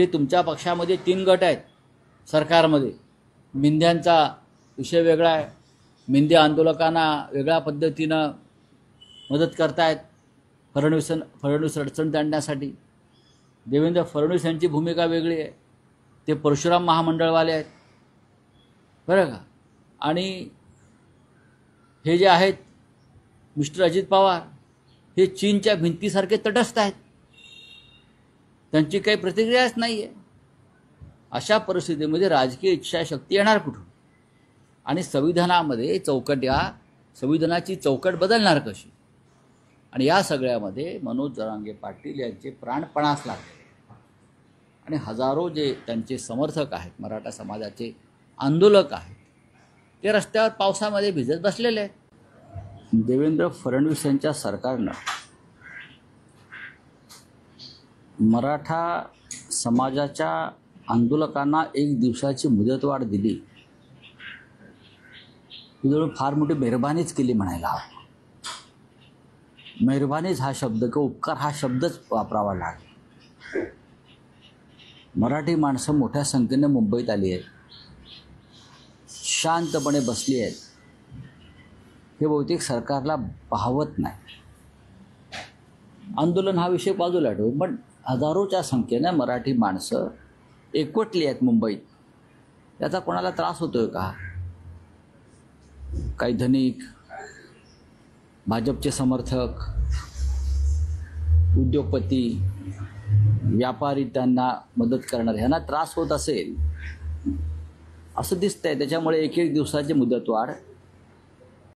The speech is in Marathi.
इथे तुमच्या पक्षामध्ये 3 गट आहेत सरकारमध्ये. मिंद्यांचा विषय वेगळा आहे. मिंदे आंदोलकांना वेगळ्या पद्धतीनं मदत करतायत फडणवीस अडचण आणण्यासाठी. देवेंद्र फडणवीस यांची भूमिका वेगळी आहे. ते परशुराम महामंडळवाले आहेत बरं का. आणि हे जे आहेत मिस्टर अजित पवार हे चीनच्या भिंतीसारखे तटस्थ आहेत. त्यांची काही प्रतिक्रियाच नाही आहे. अशा परिस्थितीमध्ये राजकीय इच्छाशक्ती येणार कुठून आणि संविधानाची चौकट बदलणार कशी. आणि या सगळ्यामध्ये मनोज जरांगे पाटील यांचे प्राणपणास लागले आणि हजारो जे त्यांचे समर्थक आहेत, मराठा समाजाचे आंदोलक आहेत, ते रस्त्यावर पावसामध्ये भिजत बसलेले आहेत. देवेंद्र फडणवीस यांच्या सरकारनं मराठा समाजाच्या आंदोलकांना 1 दिवसाची मुदतवाढ दिली. ही फार मोठी मेहरबानीच केली म्हणायला हवं. मेहरबानीच हा शब्द किंवा उपकार हा शब्दच वापरावा लागेल. मराठी माणसं मोठ्या संख्येने मुंबईत आली आहेत, शांतपणे बसली आहेत. हे बहुतेक सरकारला पाहवत नाही. आंदोलन हा विषय बाजूला ठेवून पण हजारोच्या संख्येने मराठी माणसं एकवटली आहेत मुंबईत. याचा कोणाला त्रास होतोय का? काही धनिक, भाजपचे समर्थक, उद्योगपती, व्यापारी त्यांना मदत करणारे ह्यांना त्रास होत असेल असं दिसतंय. त्याच्यामुळे 1 दिवसाची मुदतवाढ